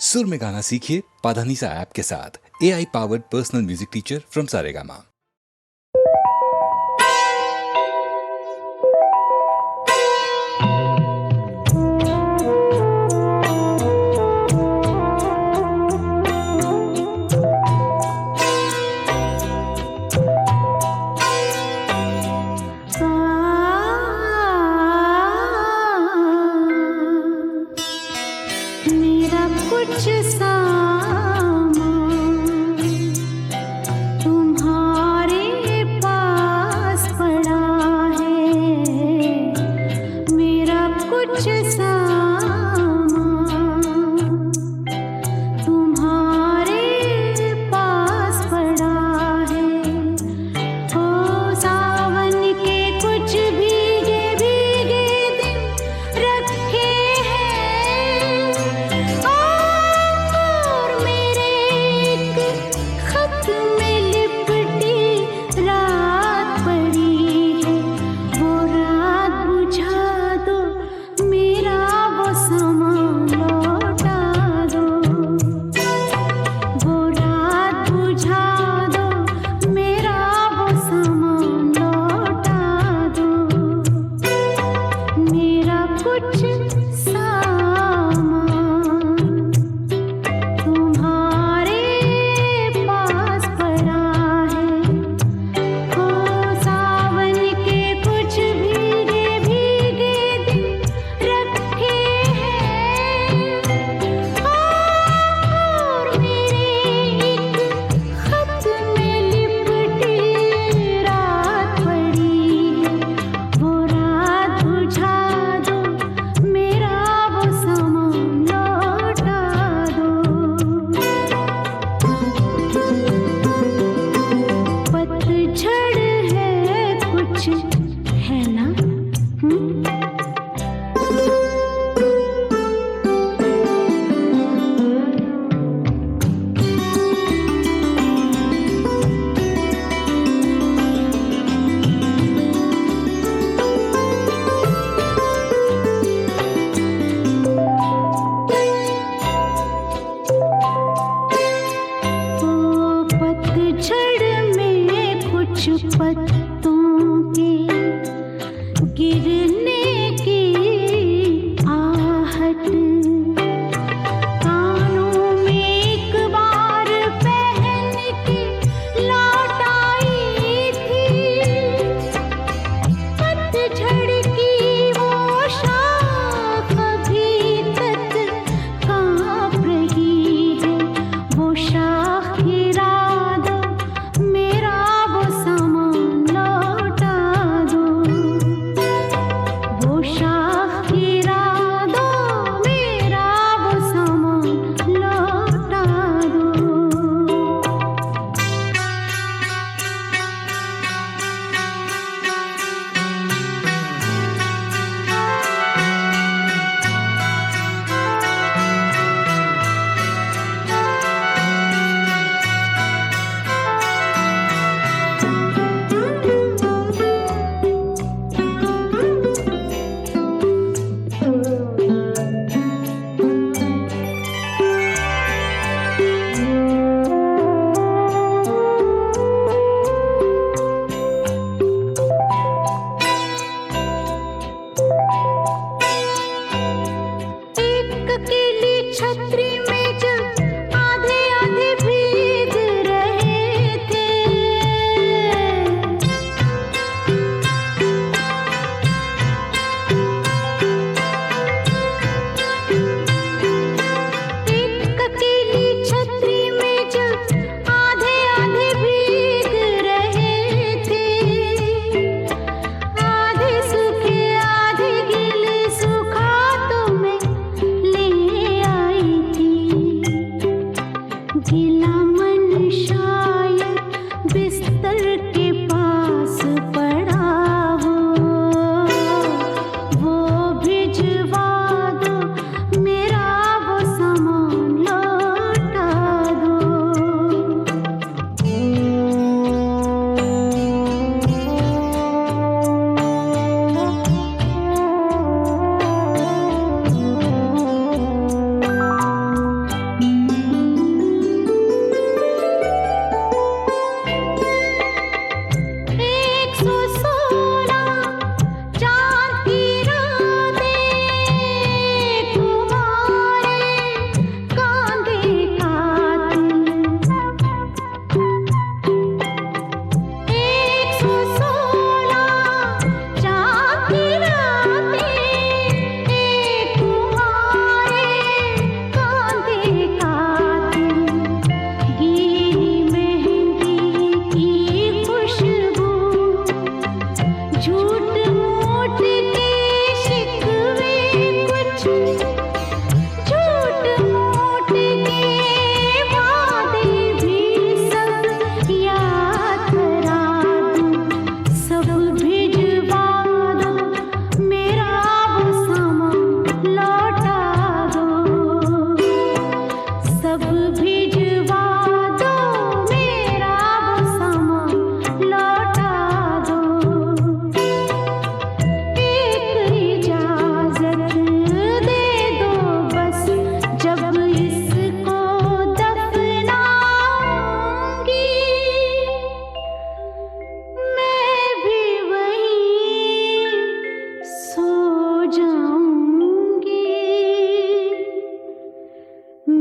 सुर में गाना सीखिए पाधानीसा ऐप के साथ। AI powered personal music teacher from Saregama. मेरा कुछ सामान तुम्हारे पास पड़ा है। मेरा कुछ सामान तुम्हारे पास पड़ा है। ओ सावन के कुछ भीगे भीगे दिन रखे हैं। ओ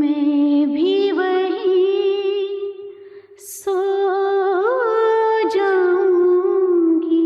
मैं भी वहीं सो जाऊंगी।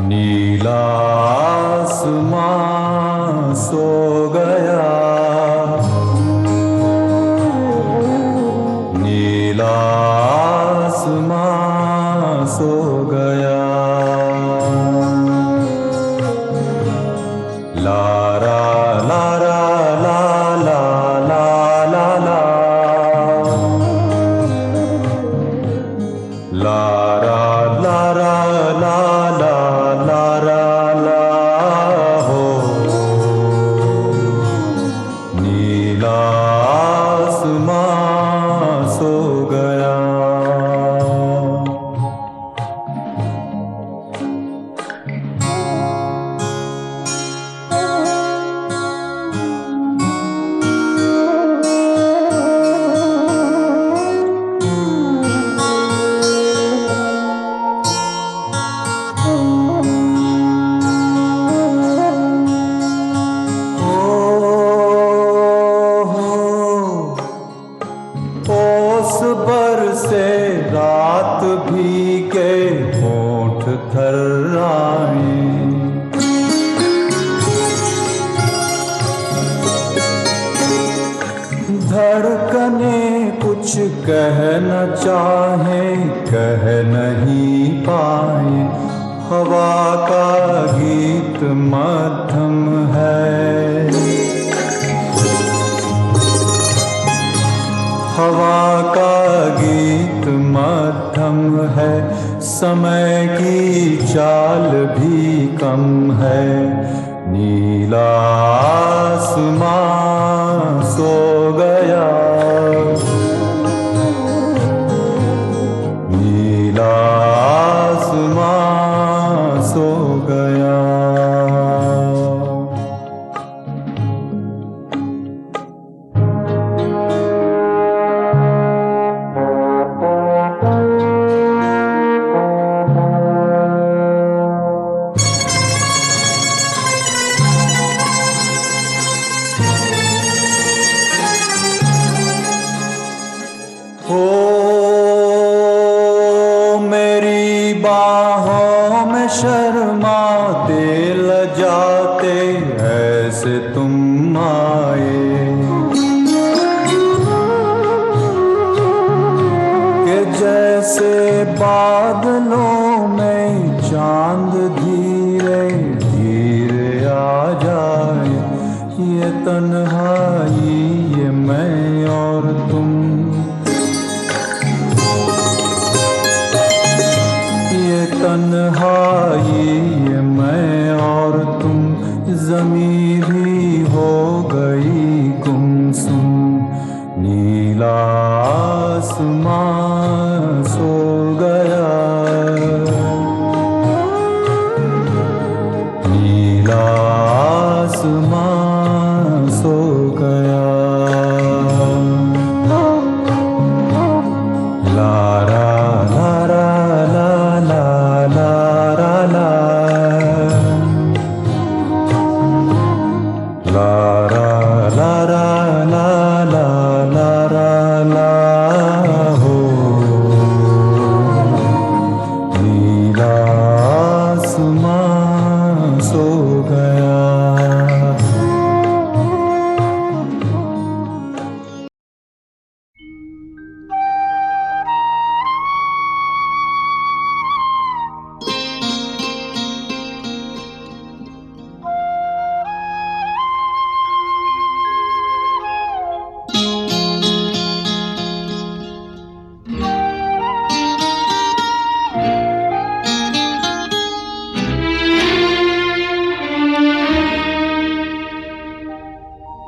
नीला आसमां सो गया, नीला आसमां सो गया। लारा लारा ला ला ला ला ला, लारा लारा ला ला लारा ला हो। नीला आसमां सो गया। ओस बरसे रात भीगे होंठ थर्राए, धड़कने कुछ कह न चाहे कह नहीं पाए। हवा का गीत मध्यम है, हवा का गीत मध्यम है। समय की चाल भी कम है। नीला आसमां सो गया, नीला आसमां सो गया। हो मेरी बाहों में शर्माते लजाते ऐसे तुम आए, कि जैसे बादलों में चांद धीरे धीरे आ जाए। ये तन्हाई ये मैं और तुम, ये तन्हाई ये मैं और तुम। ज़मीं भी हो गई गुमसुम। नीला आसमां सो गया, नीला आसमां सो गया। लारा लारा ला ला लारा ला,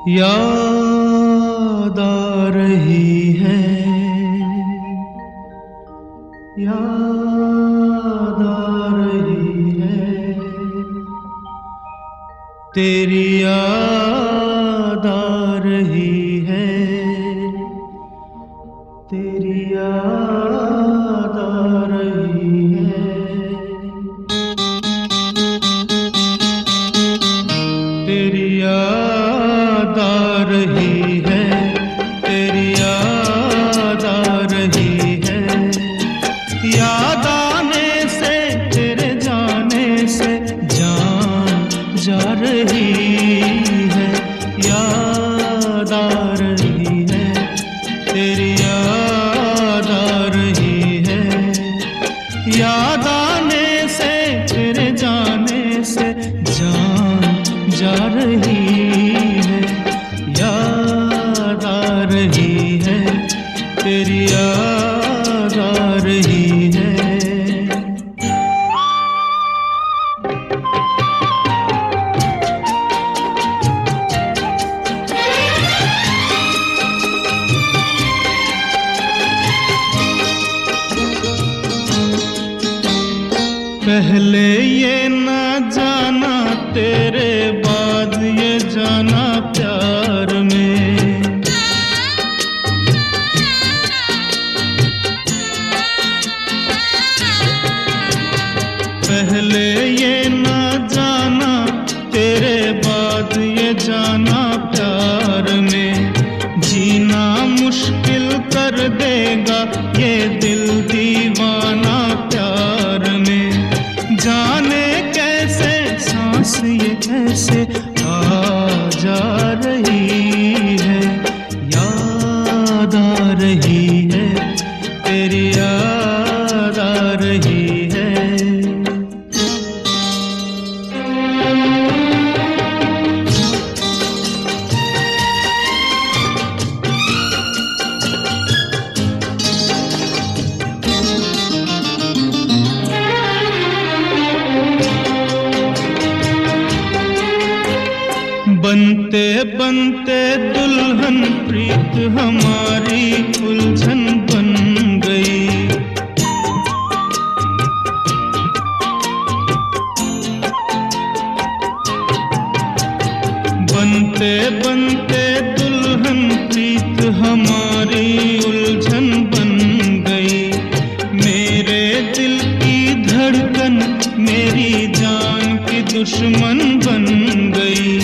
याद आ रही है, याद आ रही है, तेरी याद आ रही है, तेरी याद आ रही है, तेरी याद आ रही है, तेरी याद आ रही है, याद आने से तेरे जाने से जान जा रही है, याद आ रही है, तेरी याद आ रही है, याद आने से तेरे जाने से जान जा रही है, याद आ रही है, तेरी याद आ रही है। पहले ये न जाना तेरे बाद ये जाना प्यार में, पहले ये न जाना तेरे बाद ये जाना प्यार में, जीना मुश्किल कर देगा ये दिल दीवाना प्यार में, जाने कैसे सांस ये कैसे आ जा रही है, याद आ रही है, तेरी याद आ रही है। बनते बनते दुल्हन प्रीत हमारी उलझन बन गई, बनते बनते दुल्हन प्रीत हमारी उलझन बन गई, मेरे दिल की धड़कन मेरी जान की दुश्मन बन गई,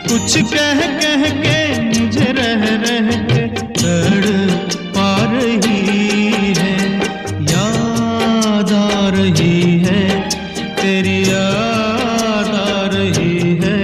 कुछ कह कह के मुझे रह रह के तड़पा रही है, याद आ रही है, तेरी याद आ रही है।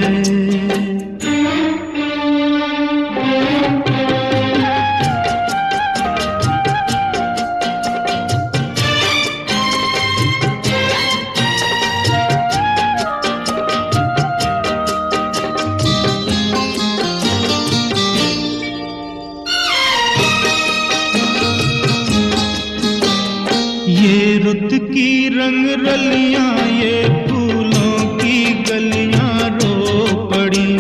ये रुत की रंग रलियां ये फूलों की गलियां रो पड़ी,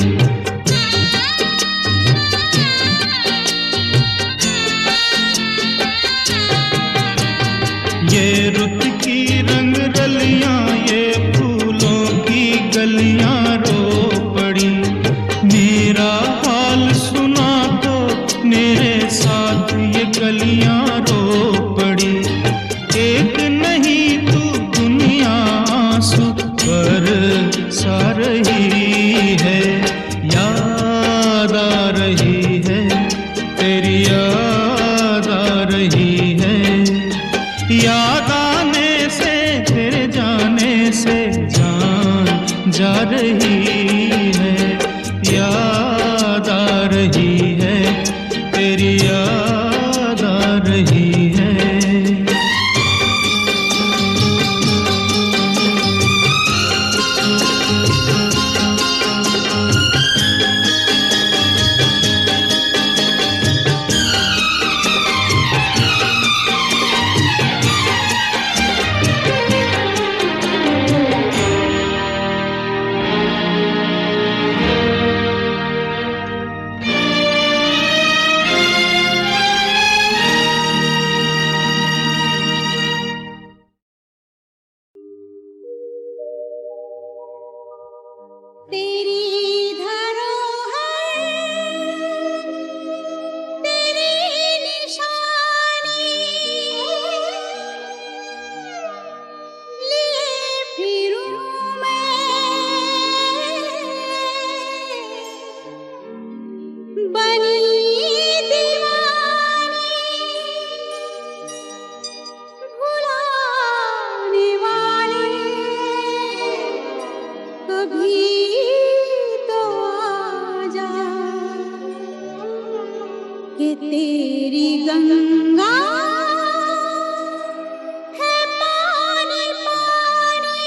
ये रुत की रंग रलियां ये फूलों की गलियां रो पड़ी, मेरा हाल सुना तो मेरे साथ ये गलियां रो पड़ी, एक नहीं तू दुनिया आंसू बरसा रही है, याद आ रही है, तेरी याद आ रही है, याद आने से तेरे जाने से जान जा रही है, याद आ रही है, तेरी याद आ रही है। तेरी गंगा है पानी पानी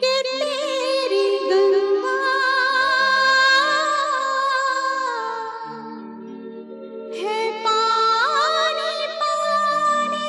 के तेरी गंगा है पानी पानी।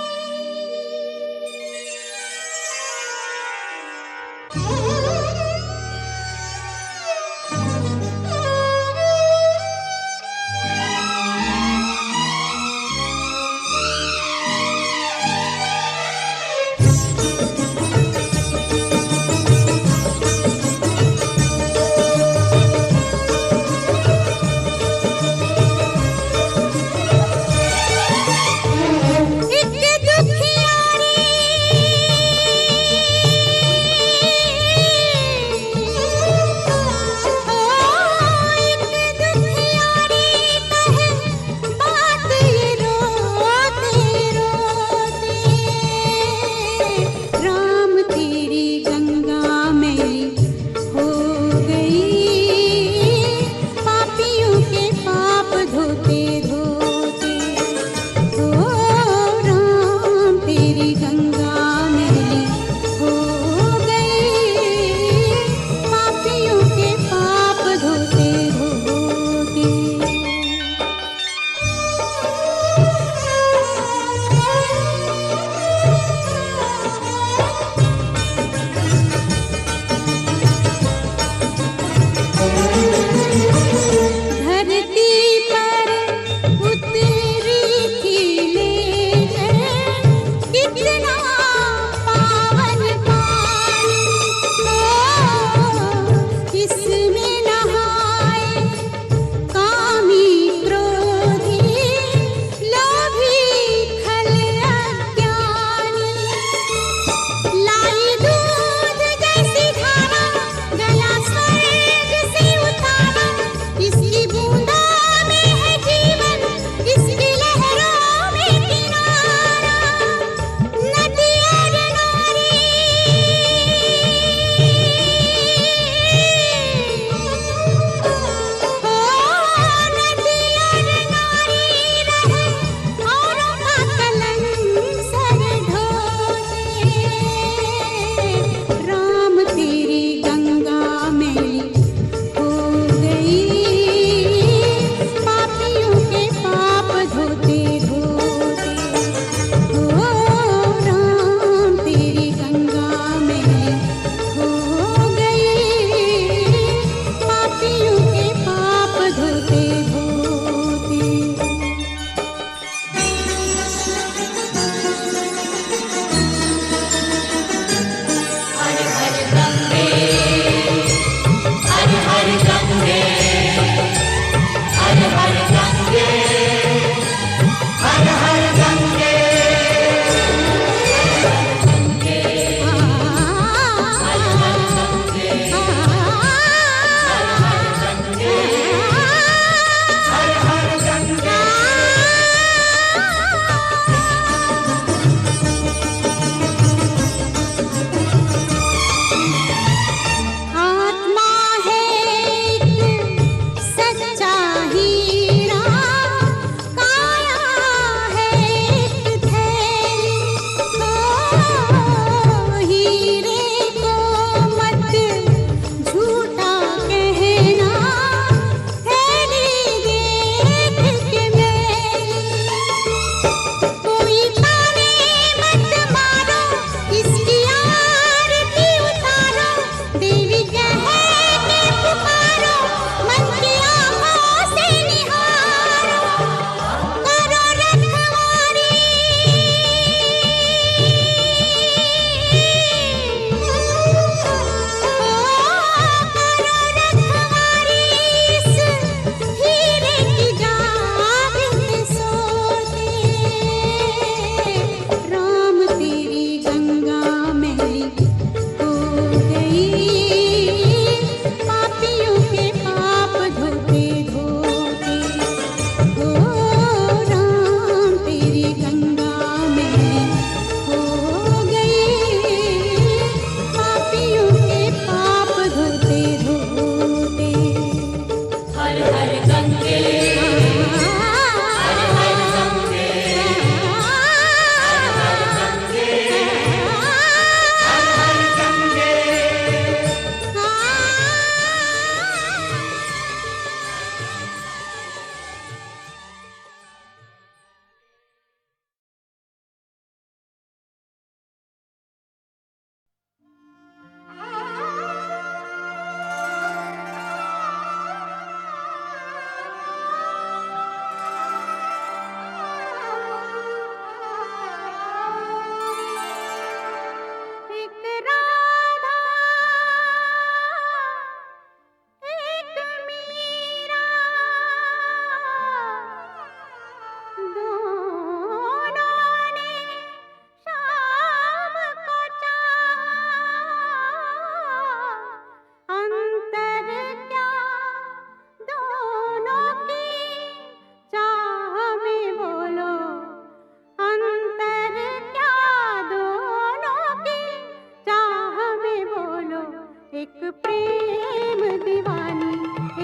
एक प्रेम दीवानी,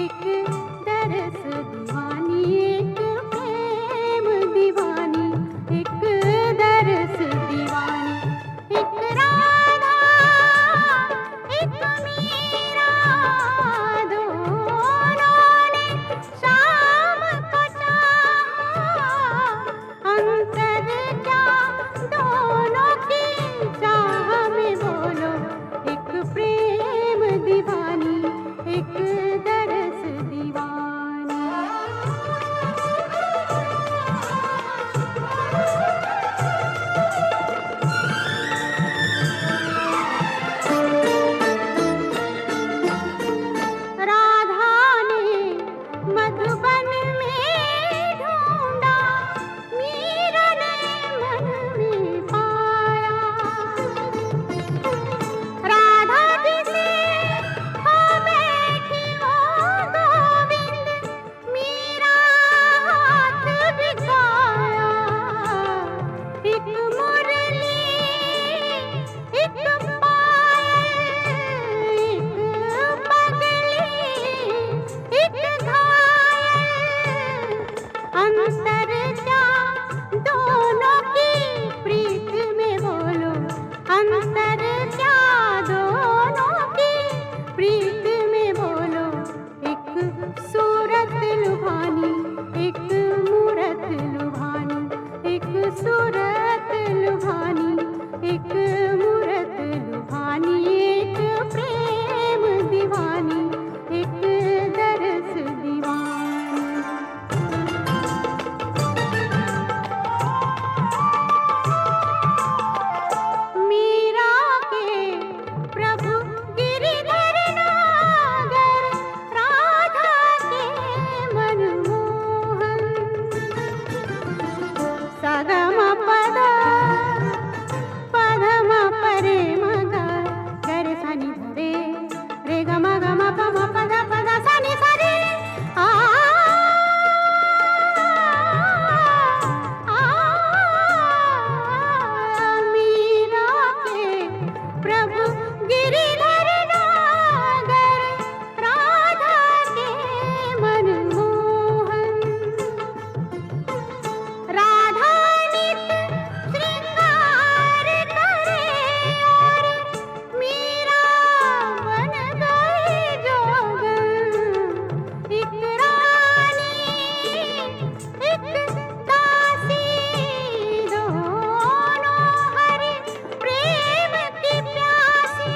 एक दरस दीवानी, एक प्रेम दीवानी, एक दरस दीवानी, एक राधा एक मीरा, दोनों ने शाम को चाहा, अंतर क्या दोनों की चाह में बोलो, एक प्रेम दीवानी, एक दरस दीवानी। राधा ने मधुबन में ढूंढा, मीरा ने मन में पाया, राधा जी से हो बैठी वो गोविंद, मीरा हाथ बिगाया, एक मुरली एक पायल, एक पगली एक घायल, अंतर क्या दोनों की प्रीत में बोलो, अंतर क्या दोनों की प्रीत में बोलो, एक सूरत लुभानी, एक मूरत लुभानी, एक सूरत लुभानी, एक मूरत लुभानी, एक प्रेम दीवानी, एक दरस दीवानी। मीरा के प्रभु गिरिधर नागर, राधा के मनमोहन, सगम पद पदम परे मग गरे सनि धरे रे गम गम पम पद पद सनि सरे, आ मीरा के प्रभु गिरिधर नागर, राधा के मनमोहन, राधा नित श्रृंगार करे और मीरा बन गई जोगन, एक रानी एक दासी, दोनों हरि प्रेम की प्यासी,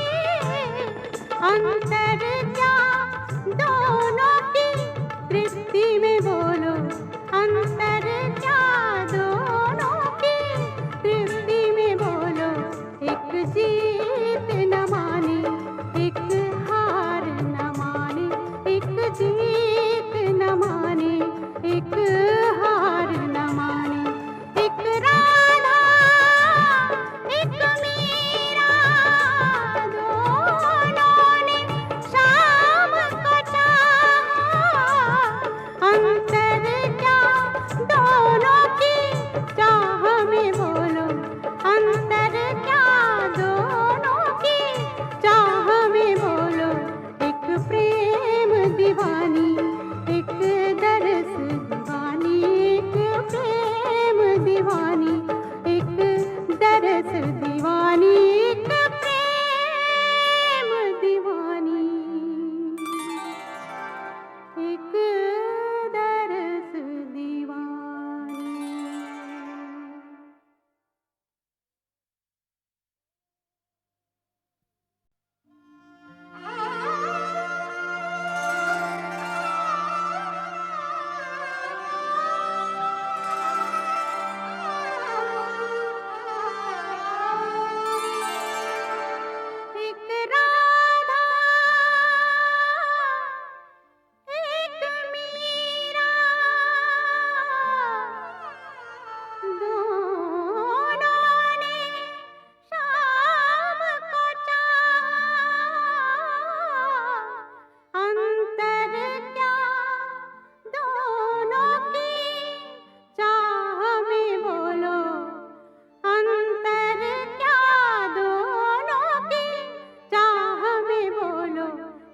अंतर क्या दोनों की दृष्टि में बोलो, अंतर क्या दोनों की दृष्टि में बोलो, एक जीत न माने, एक हार न माने, एक जीत न माने, एक हार न माने, एक राधा एक मीरा, दोनों ने शाम को चाहा, अंतर क्या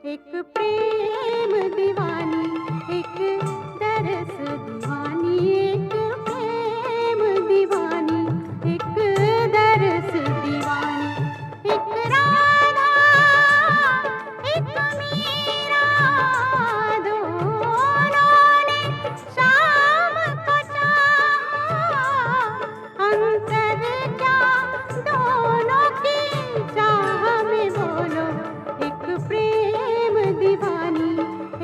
एक प्रेम दीवानी, एक दरस दीवानी, एक प्रेम दीवानी, एक दरस दीवानी, एक राधा एक मीरा, दोनों ने शाम को चाहा, अंतर क्या दोनों की चाह में बोलो, एक प्रेम दीवानी,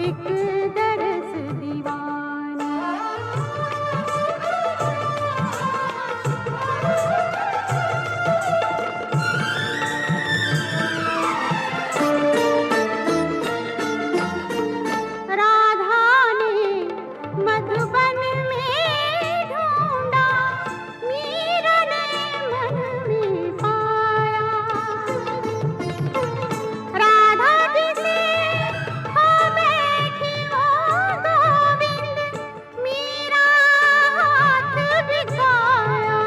एक दरस दीवानी। राधा ने मधुबन में ढूंढा, मीरा ने मन में पाया, राधा जिसे हो बैठी वो गोविंद, मीरा हाथ बिगाया,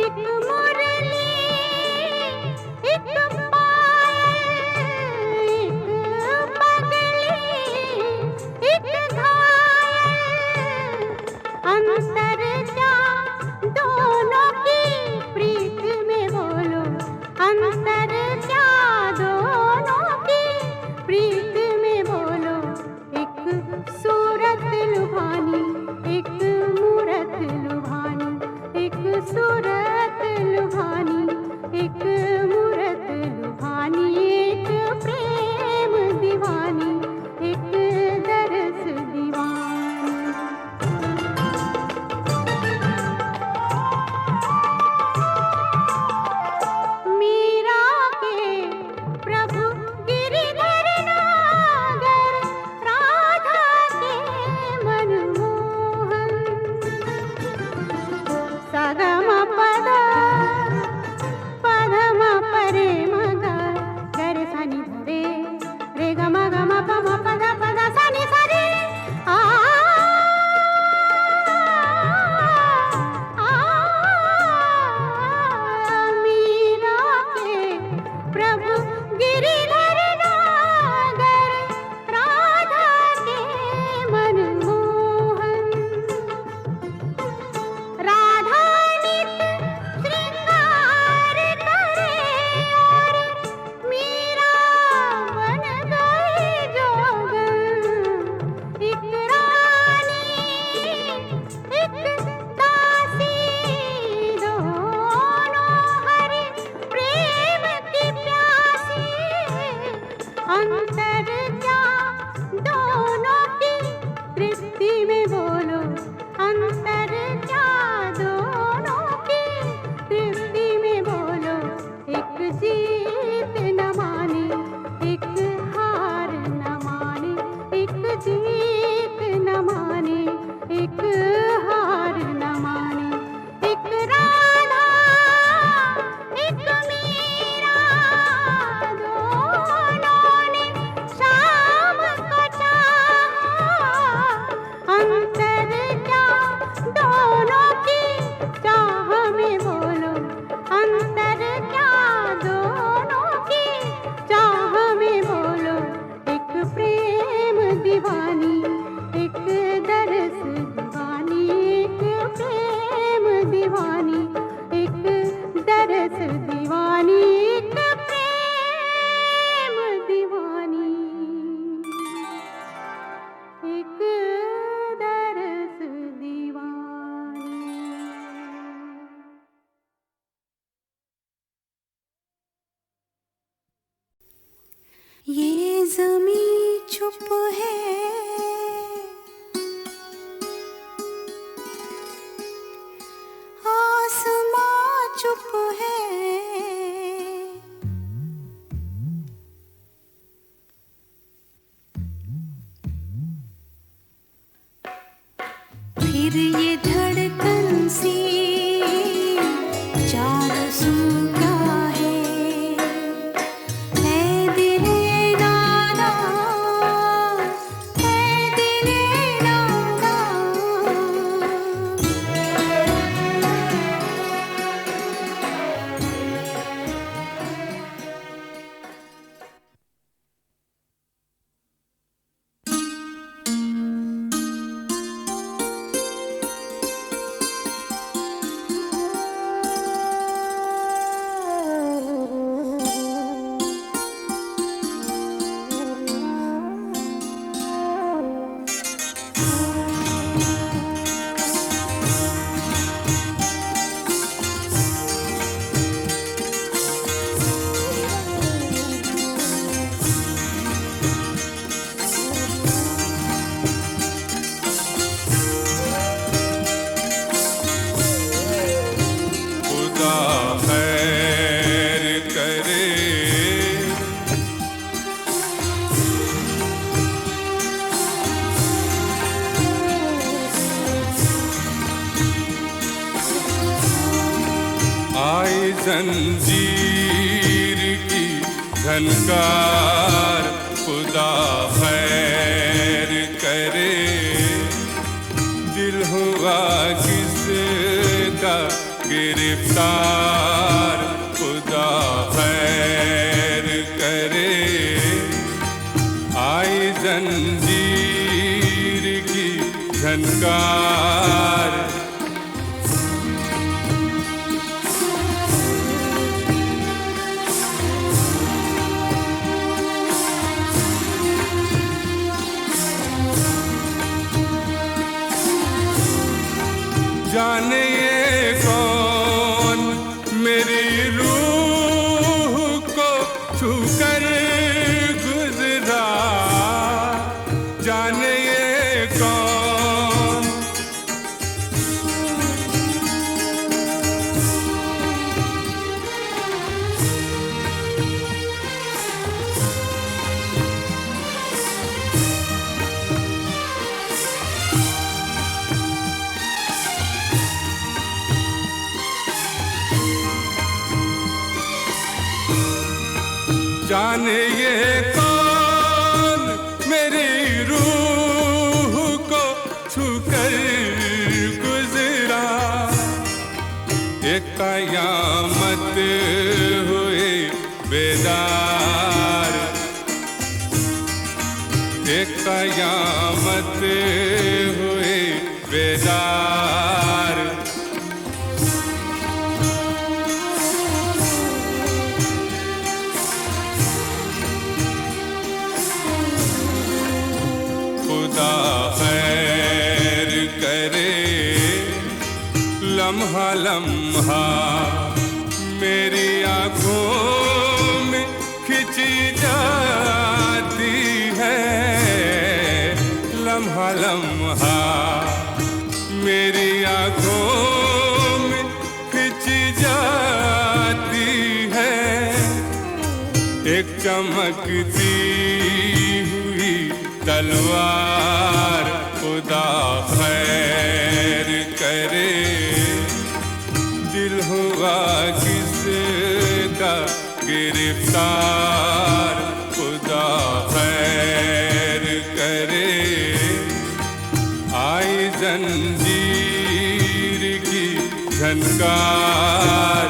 एक मुरली एक पायल, एक पगली एक घायल, अंतर क्या दोनों की प्रीत में बोलो, अंतर क्या दोनों की प्रीत में बोलो, एक सूरत लुभानी, एक मूरत लुभानी, एक सूरत लुभानी, एक मूरत लुभानी, एक प्रेम दीवानी, एक दरस दीवानी। मीरा के प्रभु गिरिधर नागर, राधा के मनमोहन, सगम पद पधम परे मगा, गर सनि धरे रे ग म ग म प म प द प द सनि सरे, आ मीरा के प्रभु गिरिधर नागर, राधा के मनमोहन, राधा नित श्रृंगार करे और मीरा बन गई जोगन, एक रानी एक दासी, दोनों हरि प्रेम की प्यासी, अंतर क्या दोनों की तृप्ति में बोलो, अंतर क्या दोनों की तृप्ति में बोलो, एक जीत न माने, एक हार न माने, एक जीत न माने, एक हार न माने, एक राधा एक मीरा, दोनों ने शाम को चाहा, अंतर क्या दोनों की चाह में बोलो, अंतर क्या दोनों की चाह में बोलो, एक प्रेम दीवानी, एक दरस दीवानी, एक प्रेम दीवानी, एक दरस दीवानी, एक प्रेम दीवानी, एक दरस दीवानी। ये ज़मीं चुप है, आसमां चुप है, फिर ये धड़कन सी चारों सू क्या है, ऐ दिले नादा, ऐ दिले नादा। जंजीर की झनकार, खुदा खैर करे। दिल हुआ किसका गिरफ्तार, खुदा खैर करे। आई जंजीर की झनकार। जाने ये कौन मेरी रूह को छूकर गुजरा, जाने ये कौन। जाने ये कौन मेरी रूह को छूकर गुजरा। एक कयामत हुए बेदार, एक कयामत हुए बेदार। खुदा खैर करे। लम्हा लम्हा मेरी आँखों में खिंची जाती है, लम्हा लम्हा मेरी आँखों में खिंची जाती है। एक चमकती हुई तलवार, खुदा खैर करे। दिल हुआ किसका गिरफ्तार, खुदा खैर करे। आई जंजीर की झनकार।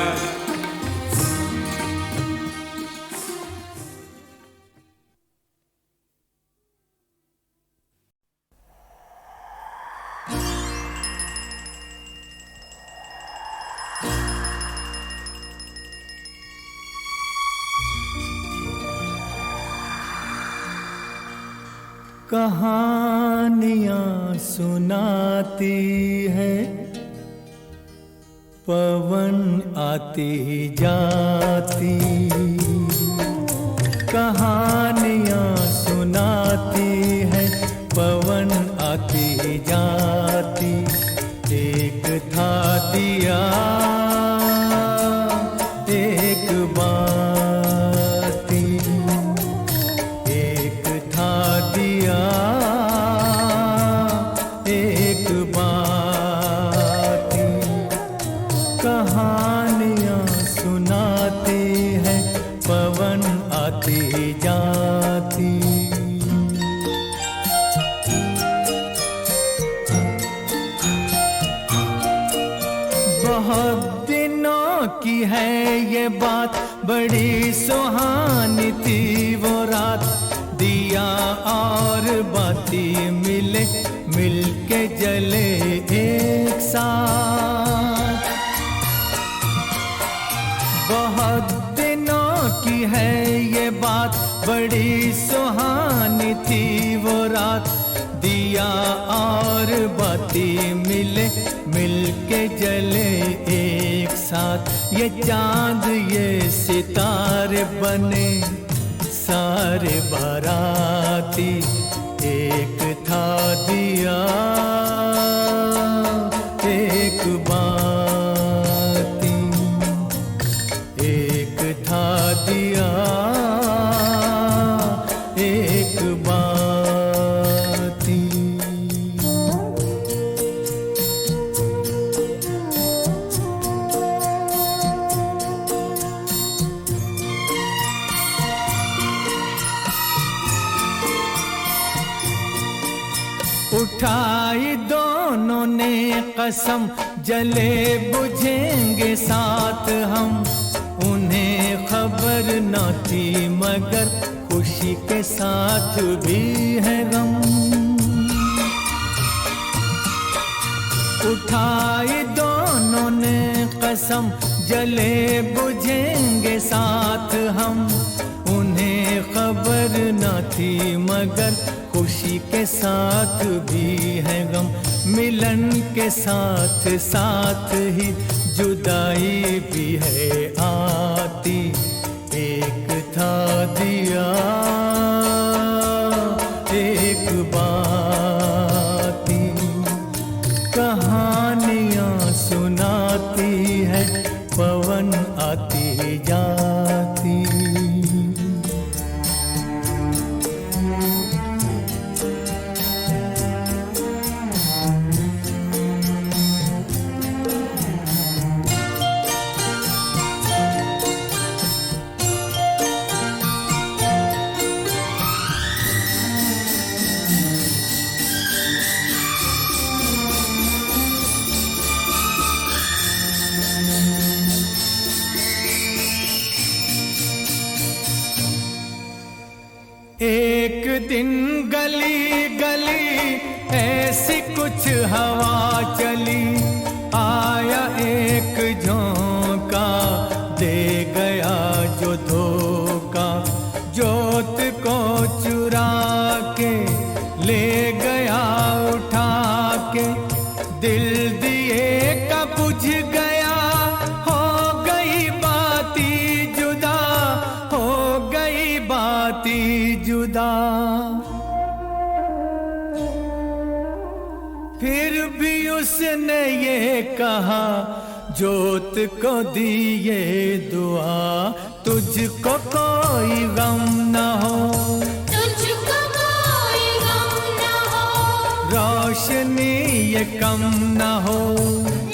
कहानियाँ सुनाती है पवन आती जाती, कहानियाँ सुनाती है पवन आती जाती। एक था दिया एक बाती, एक था दिया एक बाती। कहानियाँ सुनाती है पवन आती जाती। बहुत दिनों की है ये बात, बड़ी सुहानी थी वो रात। दिया और बाती मिले, मिलके जले एक साथ। बहुत दिनों की है ये बात, बड़ी सुहानी थी वो रात। दिया और बाती मिले, मिलके जले एक साथ। ये चांद ये सितारे बने सारे बाराती। एक था दिया एक बाती, एक था दिया एक बाती। उठाई दोनों ने कसम, जले बुझेंगे साथ हम। उन्हें खबर न थी मगर खुशी के साथ भी है गम। उठाई दोनों ने कसम, जले बुझेंगे साथ हम। उन्हें खबर न थी मगर खुशी के साथ भी है गम। मिलन के साथ साथ ही जुदाई भी है आती। एक था दिया एक बाती, कहानियाँ सुनाती है पवन आती जाती। एक दिन गली गली ऐसी कुछ हवा चली। आया एक झोंका, दे गया जो धोखा। जोत को चुरा के ले गया उठा के। दिल दिए का बुझ गया, हो गई बाती जुदा, हो गई बाती जुदा। फिर भी उसने ये कहा, जोत को दिए दुआ, तुझको कोई गम न हो, तुझको कोई गम न हो। रोशनी ये कम न हो,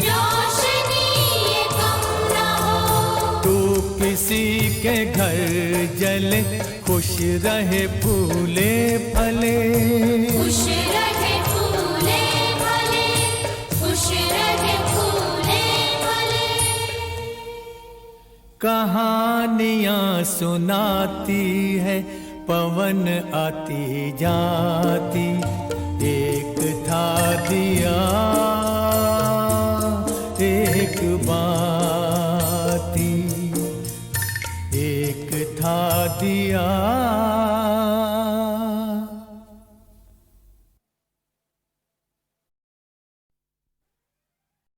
रोशनी ये कम न हो। तू किसी के घर जले, खुश रहे फूले फले। खुश रहे फूले फले, खुश रहे फूले फले। कहानियाँ सुनाती है पवन आती जाती। एक था दिया एक बात।